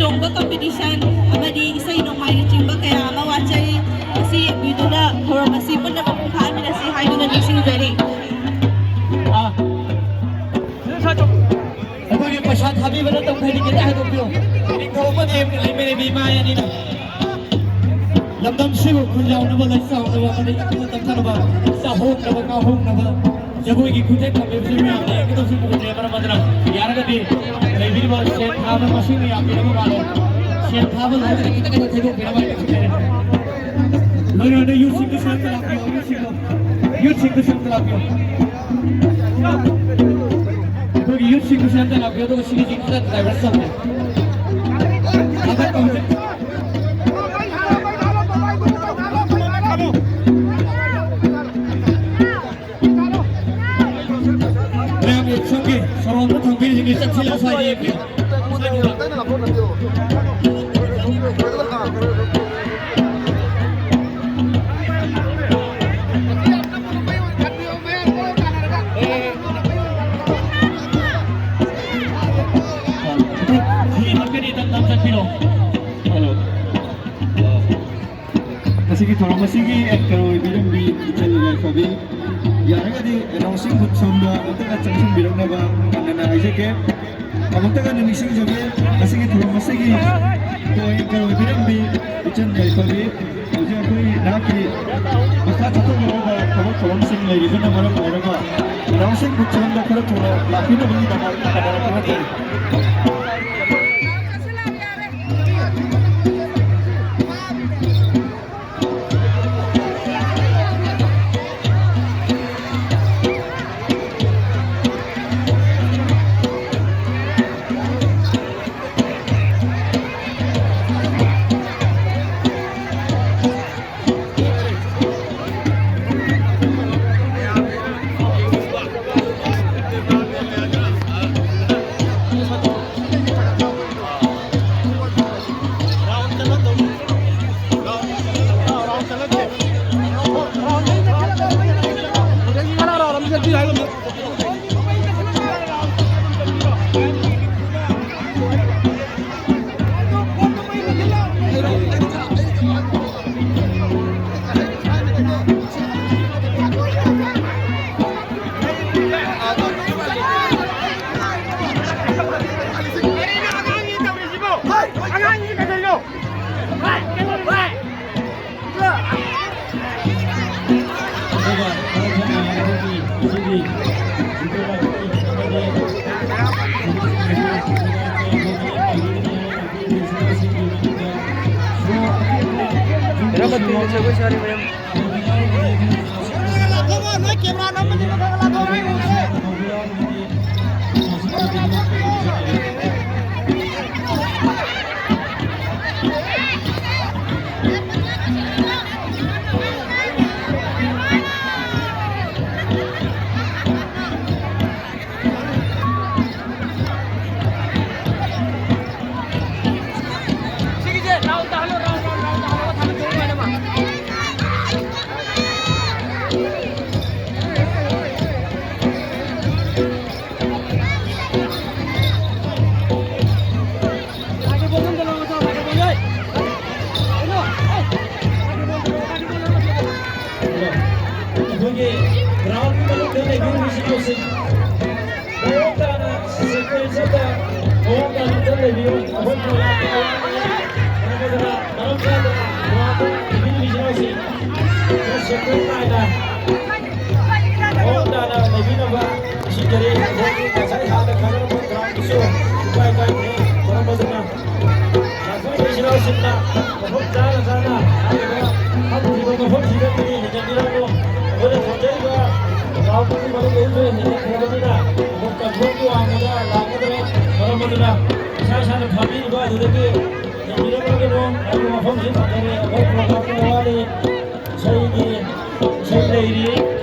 chongba competition amadi isai nongmai chingba kaya mawachai asi biduna thoram asi punna mapunghan min asi haiduna nisingzari ꯑꯩꯈꯣꯏꯒꯤ ꯄꯩꯁꯥ ꯊꯥꯕꯤꯕ ꯅꯠꯇꯕ ꯈꯩꯗꯤ ꯍꯥꯏꯗꯣꯛꯄꯤꯌꯨ ꯅꯤꯡꯊꯧ ꯑꯃꯗꯤ ꯂꯩꯃꯤꯟꯅꯕꯤ ꯃꯥꯌꯥꯅꯤꯅ ꯂꯝꯗꯝꯁꯤꯕꯨ ꯈꯨꯟꯖꯥꯎꯅꯕ ꯂꯩꯆꯥꯎꯅꯕ ꯑꯃꯗꯤ ꯑꯀꯤꯕ ꯇꯝꯊꯅꯕ ꯆꯥꯍꯣꯡꯅꯕ ꯉꯥꯍꯣꯡꯅꯕ ꯖꯒꯣꯏꯒꯤ ꯈꯨꯠꯊꯦꯛ ꯊꯝꯕꯤꯕꯁꯤ ꯃꯌꯥꯝꯅ ꯌꯦꯡꯒꯗꯕꯁꯨ ꯎꯗꯦ ꯃꯔꯝ ꯑꯗꯨꯅ ꯌꯥꯔꯒꯗꯤ ꯂꯩꯕꯤꯔꯤꯕ ꯁꯦꯟ ꯊꯥꯕ ꯃꯁꯤꯡꯅ ꯌꯥꯝꯕꯤꯔꯕ ꯃꯥꯜꯂꯦ ꯁꯦꯟ ꯊꯥꯕ ꯂꯣꯏꯔꯒ ꯈꯤꯇꯪ ꯊꯩꯗꯣꯛꯄꯤꯔꯕ ꯑꯩꯅ ꯈꯟꯖꯔꯦ ꯂꯣꯏꯔꯒ ꯌꯨꯠꯁꯤꯡꯗꯨꯁꯨ ꯑꯝꯇ ꯂꯥꯛꯄꯤꯌꯨ ꯌꯨꯠꯁꯤꯡꯗꯨꯁꯨ ꯑꯝꯇ ꯂꯥꯛꯄꯤꯌꯨ ꯑꯩꯈꯣꯏꯒꯤ ꯌꯨꯠꯁꯤꯡꯗꯨꯁꯨ ꯑꯝꯇ ꯂꯥꯛꯄꯤꯌꯨ ꯑꯗꯨꯒ ꯁꯤꯒꯤꯁꯤ ꯈꯔ ꯗꯥꯏꯚꯔꯁ ꯇꯧꯒꯦ Sungguh, seorang tangkil ini tersilau saja. Masih orang masih kalau bilang di channel kami, ya ada di announcing buat sama untuk acung bilang naba karena aja ke, kamu tak kan announcing juga, masih orang masih kalau bilang di channel kami, aja aku nak masa satu orang kamu orang masih lagi tu nama orang announcing buat sama kalau tu laki tu beli nama orang tu.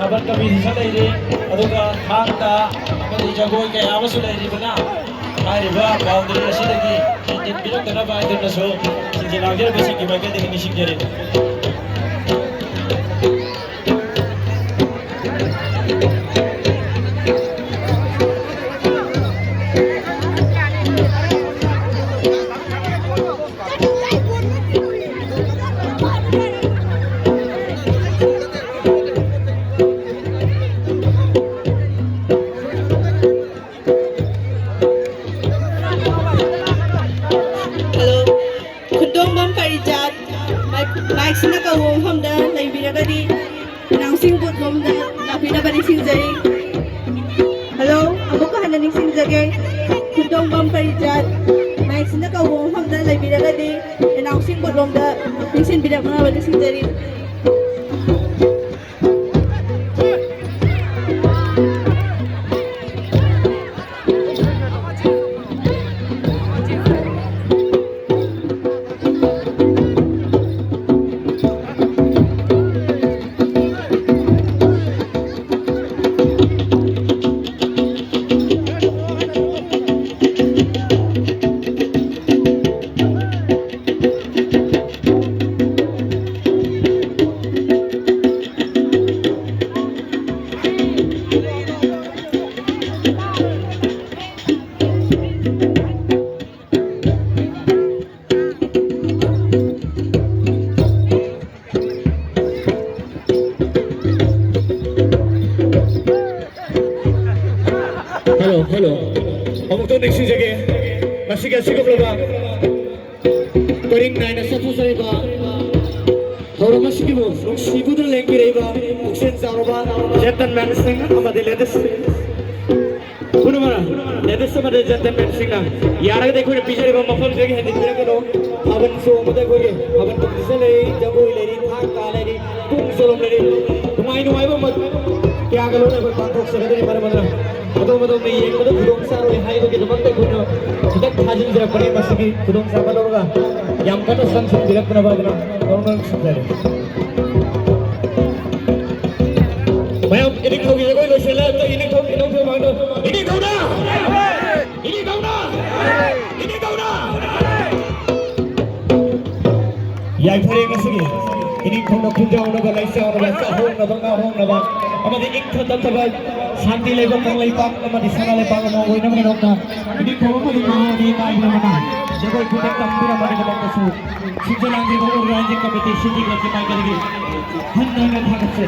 Kabar kami di sana ini, aduga hanta, kami jago kayak apa sudah ini benar. Hari berapa boundary nasi lagi, jadi bilang kenapa itu naso, jadi lagi besi gimana dengan nisik jadi. ꯈꯨꯗꯣꯡꯕꯝ ꯄꯔꯤꯖꯥꯠ ꯃꯥꯏꯛꯁꯤꯅ ꯀꯧꯕ ꯃꯐꯝꯗ ꯂꯩꯕꯤꯔꯒꯗꯤ ꯑꯅꯥꯎꯟꯁꯤꯡ ꯕꯨꯠꯂꯣꯝꯗ ꯂꯥꯛꯄꯤꯅꯕ ꯅꯤꯡꯁꯤꯡꯖꯔꯤ ꯍꯜꯂꯣ ꯑꯃꯨꯛꯀ ꯍꯟꯅ ꯅꯤꯡꯁꯤꯡꯖꯒꯦ ꯈꯨꯗꯣꯡꯕꯝ ꯄꯔꯤꯖꯥꯠ ꯃꯥꯏꯛꯁꯤꯅ ꯀꯧꯕ ꯃꯐꯝꯗ ꯂꯩꯕꯤꯔꯒꯗꯤ ꯑꯅꯥꯎꯟꯁꯤꯡ ꯕꯨꯠꯂꯣꯝꯗ ꯅꯤꯡꯁꯤꯡꯕꯤꯔꯛꯅꯕ ꯅꯤꯡꯁꯤꯡꯖꯔꯤ Hello. Amukto niksijage. Masige sigubloba. Koring naina sapusaiba. Horo masigibu. Sibudu lengireba. Uksen zaroba. Jantan man sing amade ledes. Kunumara. Ledes amade jantan man sing na. Yaraga dekho ne pichare ba mafam jage hindi pira kano. Haban so amade koye. Haban pukisale jabu ileri thak kaleri. Pung solom leri. Numai ba mat. Kya galo ne ba pantok sagade mara madra. Madom ni ek madam khudong sa ro hai ke damak te kuno hidak khajin jara pane masigi khudong sa ba loga yam kata sang sang dilak na ba na normal sare mayam ini khau ge koi lo sela to ini khau ma no ini khau na yai phare masigi ini khau no khunja ono ba laisa ono ba sa hong na ba amade ek thata thaba शांति लेबो कंगलाई पाक अमदि सनाले पाक म होइना मने नोका इदि खोबो मदि मा नि काइ न मना जगो खुदे तंबिरा मने को बसु सिजलांगि बो रांजि कमिटी सिजि गति पाइ करगे हन्ना न थाकसे